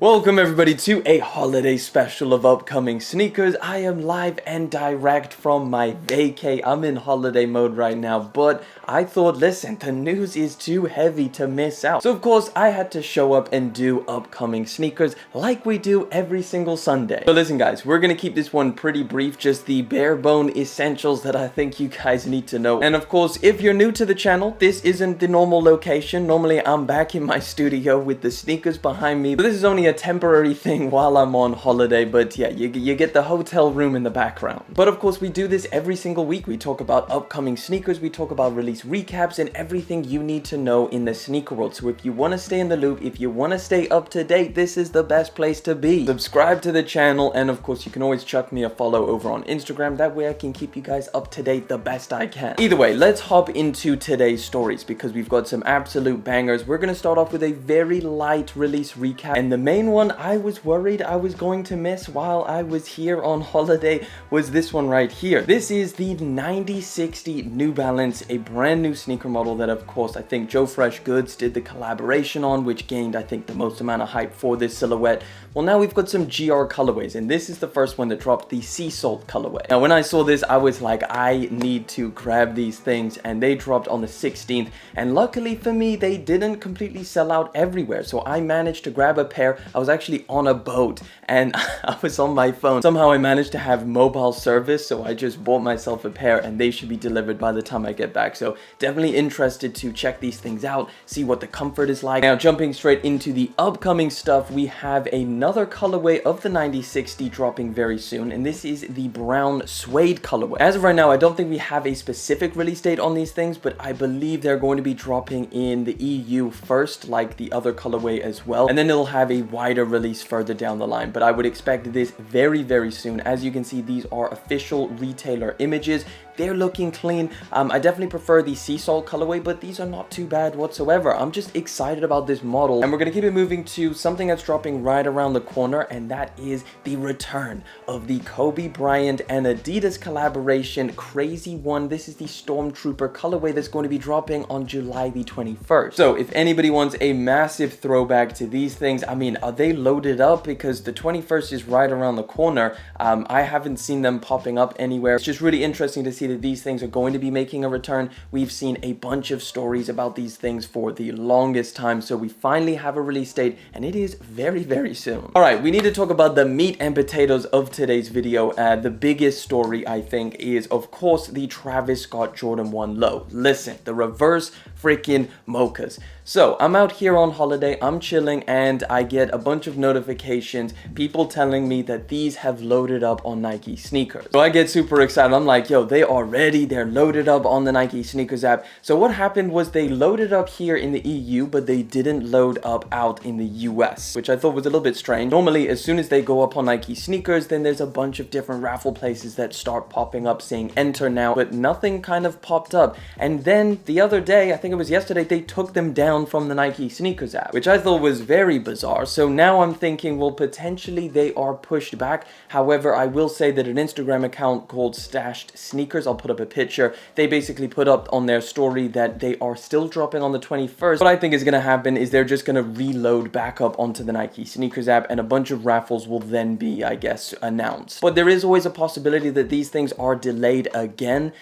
Welcome everybody to a holiday special of upcoming sneakers. I am live and direct from my vacay. I'm in holiday mode right now, but I thought, listen, the news is too heavy to miss out. So of course, I had to show up and do upcoming sneakers like we do every single Sunday. So listen guys, we're gonna keep this one pretty brief, just the bare bone essentials that I think you guys need to know. And of course, if you're new to the channel, this isn't the normal location. Normally I'm back in my studio with the sneakers behind me, but this is only a temporary thing while I'm on holiday. But yeah, you get the hotel room in the background. But of course, we do this every single week. We talk about upcoming sneakers, we talk about release recaps, and everything you need to know in the sneaker world. So if you want to stay in the loop, if you want to stay up to date, this is the best place to be. Subscribe to the channel, and of course, you can always chuck me a follow over on Instagram. That way I can keep you guys up to date the best I can. Either way, let's hop into today's stories because we've got some absolute bangers. We're going to start off with a very light release recap, and the main one I was worried I was going to miss while I was here on holiday was this one right here. This is the 9060 New Balance, a brand new sneaker model that of course I think Joe Fresh Goods did the collaboration on, which gained I think the most amount of hype for this silhouette. Well, now we've got some GR colorways, and this is the first one that dropped, the Sea Salt colorway. Now when I saw this, I was like, I need to grab these things, and they dropped on the 16th, and luckily for me they didn't completely sell out everywhere, so I managed to grab a pair. I was actually on a boat and I was on my phone. Somehow I managed to have mobile service, so I just bought myself a pair and they should be delivered by the time I get back. So definitely interested to check these things out, see what the comfort is like. Now jumping straight into the upcoming stuff, we have another colorway of the 9060 dropping very soon, and this is the brown suede colorway. As of right now, I don't think we have a specific release date on these things, but I believe they're going to be dropping in the EU first, like the other colorway as well, and then it'll have a wider release further down the line. But I would expect this very soon. As you can see, these are official retailer images. They're looking clean. I definitely prefer the Sea Salt colorway, but these are not too bad whatsoever. I'm just excited about this model, and we're gonna keep it moving to something that's dropping right around the corner, and that is the return of the Kobe Bryant and Adidas collaboration Crazy One. This is the Stormtrooper colorway that's going to be dropping on July the 21st. So if anybody wants a massive throwback to these things, I mean, are they loaded up? Because the 21st is right around the corner. I haven't seen them popping up anywhere. It's just really interesting to see that these things are going to be making a return. We've seen a bunch of stories about these things for the longest time, so we finally have a release date, and it is very soon. All right, we need to talk about the meat and potatoes of today's video. The biggest story, I think, is of course the Travis Scott Jordan 1 Low. Listen, the reverse freaking Mochas. So I'm out here on holiday, I'm chilling, and I get a bunch of notifications, people telling me that these have loaded up on Nike sneakers. So I get super excited. I'm like, yo, they are ready, they're loaded up on the Nike sneakers app. So what happened was they loaded up here in the EU, but they didn't load up out in the US, which I thought was a little bit strange. Normally, as soon as they go up on Nike sneakers, then there's a bunch of different raffle places that start popping up saying enter now, but nothing kind of popped up. And then the other day, I think it was yesterday, they took them down from the Nike sneakers app, which I thought was very bizarre. So now I'm thinking, well, potentially they are pushed back. However, I will say that an Instagram account called Stashed Sneakers, I'll put up a picture, they basically put up on their story that they are still dropping on the 21st. What I think is going to happen is they're just going to reload back up onto the Nike sneakers app, and a bunch of raffles will then be, I guess, announced. But there is always a possibility that these things are delayed again,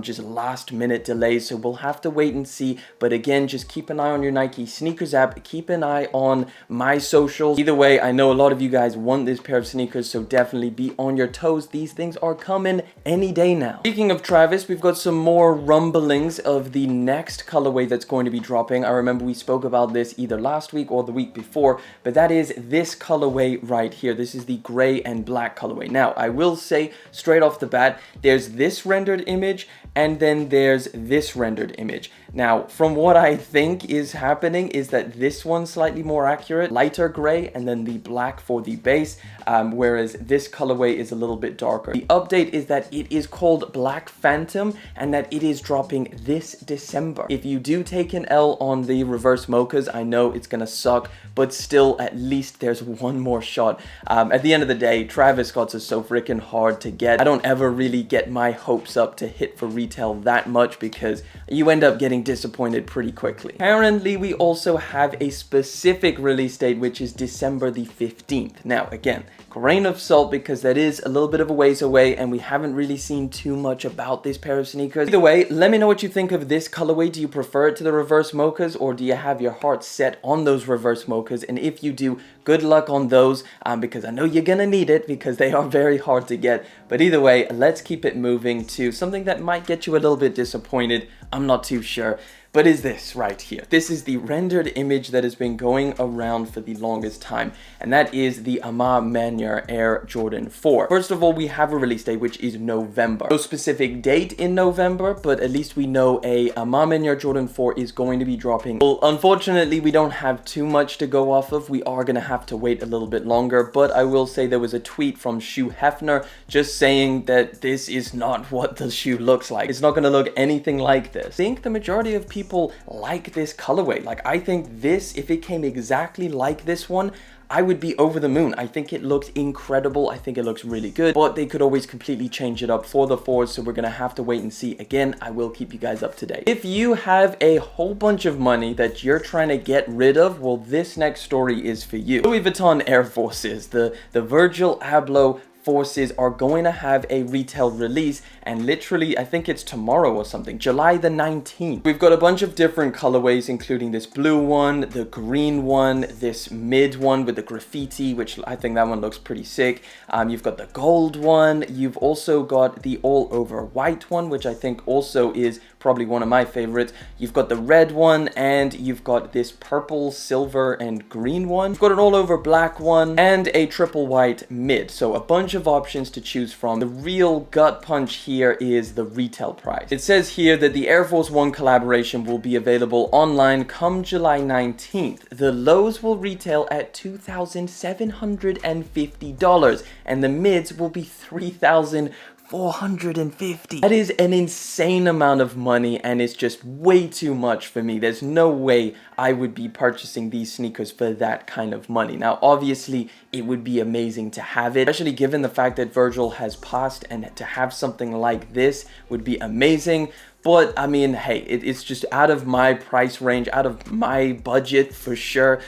just last minute delays, so we'll have to wait and see. But again, just keep an eye on your Nike sneakers app, keep an eye on my socials. Either way, I know a lot of you guys want this pair of sneakers, so definitely be on your toes. These things are coming any day now. Speaking of Travis, we've got some more rumblings of the next colorway that's going to be dropping. I remember we spoke about this either last week or the week before, but that is this colorway right here. This is the gray and black colorway. Now, I will say straight off the bat, there's this rendered image, and then there's this rendered image. Now, from what I think is happening is that this one's slightly more accurate, lighter gray, and then the black for the base, whereas this colorway is a little bit darker. The update is that it is called Black Phantom, and that it is dropping this December. If you do take an L on the reverse Mochas, I know it's gonna suck, but still, at least there's one more shot. At the end of the day, Travis Scott's are so freaking hard to get. I don't ever really get my hopes up to hit for retail that much because you end up getting getting disappointed pretty quickly. Apparently, we also have a specific release date, which is December the 15th. Now, again, grain of salt because that is a little bit of a ways away and we haven't really seen too much about this pair of sneakers. Either way, let me know what you think of this colorway. Do you prefer it to the reverse mochas, or do you have your heart set on those reverse mochas? And if you do, good luck on those because I know you're gonna need it because they are very hard to get. But either way, let's keep it moving to something that might get you a little bit disappointed. I'm not too sure. But is this right here. This is the rendered image that has been going around for the longest time, and that is the Ma Maniere Jordan 4. First of all, we have a release date, which is November. No specific date in November, but at least we know a Ma Maniere Jordan 4 is going to be dropping. Well, unfortunately, we don't have too much to go off of. We are going to have to wait a little bit longer, but I will say there was a tweet from Shoe Hefner just saying that this is not what the shoe looks like. It's not going to look anything like this. I think the majority of people like this colorway. Like, I think this, if it came exactly like this one, I would be over the moon. I think it looks incredible. I think it looks really good, but they could always completely change it up for the 4s, so we're gonna have to wait and see. Again, I will keep you guys up to date. If you have a whole bunch of money that you're trying to get rid of, well, this next story is for you. Louis Vuitton Air Forces, the Virgil Abloh Forces are going to have a retail release, and literally I think it's tomorrow or something, July the 19th. We've got a bunch of different colorways, including this blue one, the green one, this mid one with the graffiti, which I think that one looks pretty sick. You've got the gold one. You've also got the all over white one, which I think also is probably one of my favorites. You've got the red one, and you've got this purple, silver, and green one. You've got an all over black one and a triple white mid. So a bunch of options to choose from. The real gut punch here is the retail price. It says here that the Air Force One collaboration will be available online come July 19th. The lows will retail at $2,750 and the mids will be $3,450. That is an insane amount of money, and it's just way too much for me. There's no way I would be purchasing these sneakers for that kind of money. Now, obviously, it would be amazing to have it, especially given the fact that Virgil has passed, and to have something like this would be amazing. But I mean, hey, it's just out of my price range, out of my budget for sure.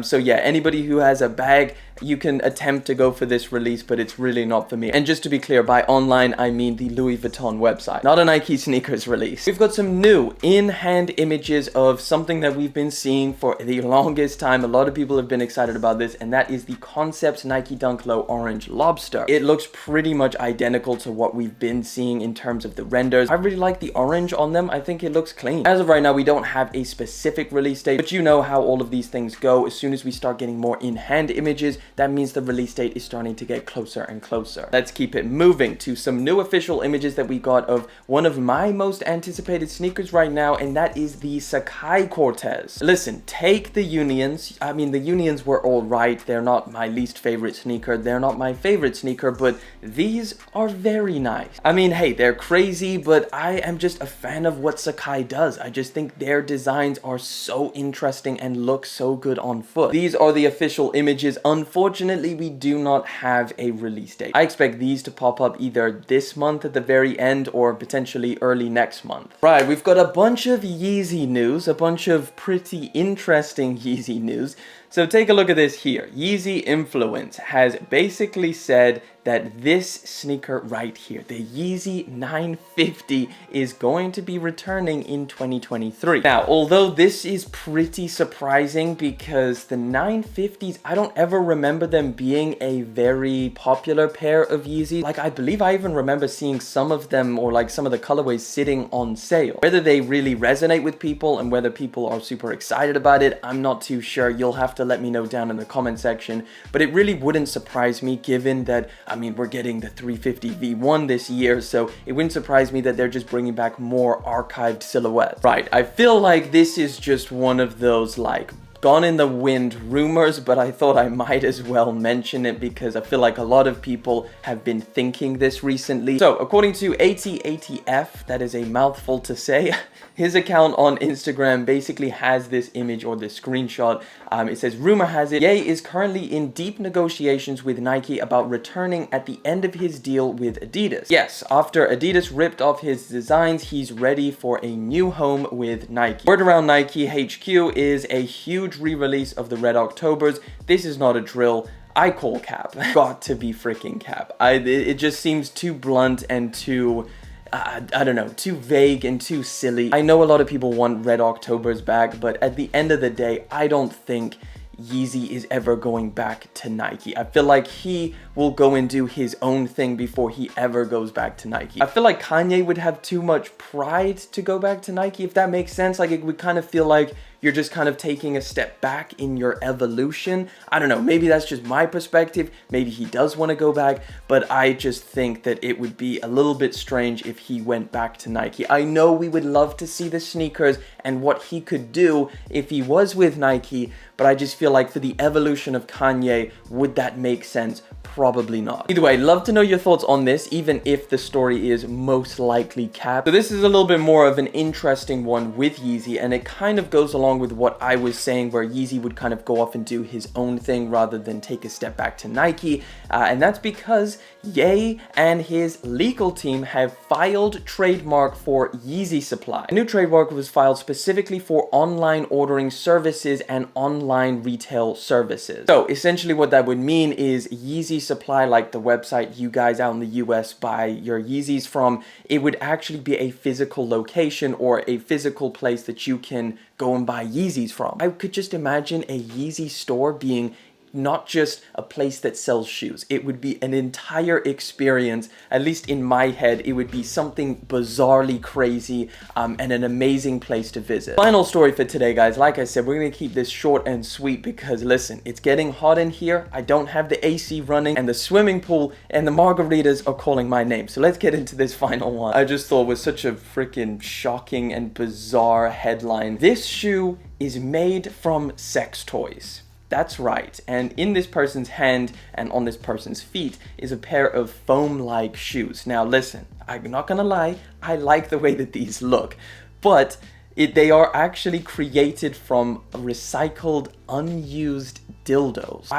So yeah, anybody who has a bag, you can attempt to go for this release, but it's really not for me. And just to be clear, by online, I mean the Louis Vuitton website, not a Nike sneakers release. We've got some new in-hand images of something that we've been seeing for the longest time. A lot of people have been excited about this, and that is the Concepts Nike Dunk Low Orange Lobster. It looks pretty much identical to what we've been seeing in terms of the renders. I really like the orange on them. I think it looks clean. As of right now, we don't have a specific release date, but you know how all of these things go. As soon as we start getting more in-hand images, that means the release date is starting to get closer and closer. Let's keep it moving to some new official images that we got of one of my most anticipated sneakers right now, and that is the Sacai Cortez. Listen, take the Unions. I mean, the Unions were all right. They're not my least favorite sneaker. They're not my favorite sneaker, but these are very nice. I mean, hey, they're crazy, but I am just a fan of what Sacai does. I just think their designs are so interesting and look so good on foot. These are the official images. Unfortunately, we do not have a release date. I expect these to pop up either this month at the very end or potentially early next month. Right, we've got a bunch of Yeezy news, a bunch of pretty interesting Yeezy news. So take a look at this here. Yeezy Influence has basically said that this sneaker right here, the Yeezy 950, is going to be returning in 2023. Now, although this is pretty surprising because the 950s, I don't ever remember them being a very popular pair of Yeezy. Like, I believe I even remember seeing some of them, or like some of the colorways, sitting on sale. Whether they really resonate with people and whether people are super excited about it, I'm not too sure. You'll have to let me know down in the comment section, but it really wouldn't surprise me given that, I mean, we're getting the 350 V1 this year, so it wouldn't surprise me that they're just bringing back more archived silhouettes. Right, I feel like this is just one of those like gone in the wind rumors, but I thought I might as well mention it because I feel like a lot of people have been thinking this recently. So according to ATATF, that is a mouthful to say, his account on Instagram basically has this image or this screenshot. It says, rumor has it, Ye is currently in deep negotiations with Nike about returning at the end of his deal with Adidas. Yes, after Adidas ripped off his designs, he's ready for a new home with Nike. Word around Nike HQ is a huge re-release of the Red Octobers. This is not a drill. I call cap. Got to be freaking cap. It just seems too blunt and too... I don't know, too vague and too silly. I know a lot of people want Red Octobers back, but at the end of the day, I don't think Yeezy is ever going back to Nike. I feel like he will go and do his own thing before he ever goes back to Nike. I feel like Kanye would have too much pride to go back to Nike, if that makes sense. Like, it would kind of feel like you're just kind of taking a step back in your evolution. I don't know, maybe that's just my perspective. Maybe he does want to go back, but I just think that it would be a little bit strange if he went back to Nike. I know we would love to see the sneakers and what he could do if he was with Nike, but I just feel like for the evolution of Kanye, would that make sense? Probably not. Either way, love to know your thoughts on this, even if the story is most likely cap. So this is a little bit more of an interesting one with Yeezy, and it kind of goes along with what I was saying, where Yeezy would kind of go off and do his own thing rather than take a step back to Nike. And that's because Ye and his legal team have filed trademark for Yeezy Supply. A new trademark was filed specifically for online ordering services and online retail services. So essentially what that would mean is Yeezy Supply, like the website you guys out in the US buy your Yeezys from, it would actually be a physical location or a physical place that you can go and buy Yeezys from. I could just imagine a Yeezy store being not just a place that sells shoes. It would be an entire experience. At least in my head, it would be something bizarrely crazy and an amazing place to visit. Final story for today, guys. Like I said, we're gonna keep this short and sweet because listen, it's getting hot in here. I don't have the AC running and the swimming pool and the margaritas are calling my name. So let's get into this final one. I just thought it was such a freaking shocking and bizarre headline. This shoe is made from sex toys. That's right, and in this person's hand and on this person's feet is a pair of foam-like shoes. Now listen, I'm not gonna lie, I like the way that these look, but they are actually created from recycled, unused dildos.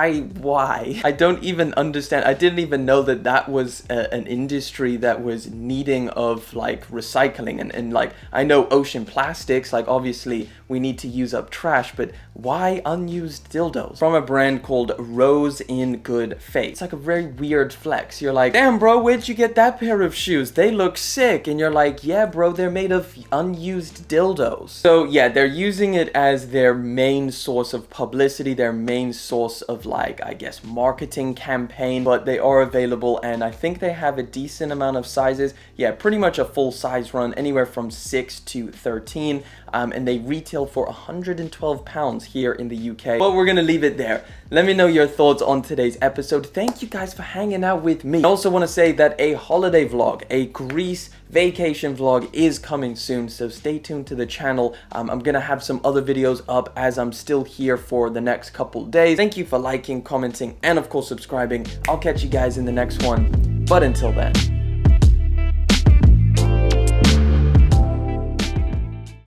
Why? I don't even understand. I didn't even know that that was an industry that was needing of like recycling and like, I know ocean plastics, like obviously we need to use up trash, but why unused dildos? From a brand called Rose in Good Faith. It's like a very weird flex. You're like, damn bro, where'd you get that pair of shoes? They look sick. And you're like, yeah bro, they're made of unused dildos. So yeah, they're using it as their main source of publicity, their main source of like, I guess, marketing campaign, but they are available and I think they have a decent amount of sizes. Yeah, pretty much a full size run, anywhere from 6 to 13, and they retail for £112 here in the UK. But we're gonna leave it there. Let me know your thoughts on today's episode. Thank you guys for hanging out with me. I also want to say that a holiday vlog, a Greece vacation vlog is coming soon, so stay tuned to the channel. I'm gonna have some other videos up as I'm still here for the next couple days. Thank you for liking, commenting, and of course subscribing. I'll catch you guys in the next one, but until then.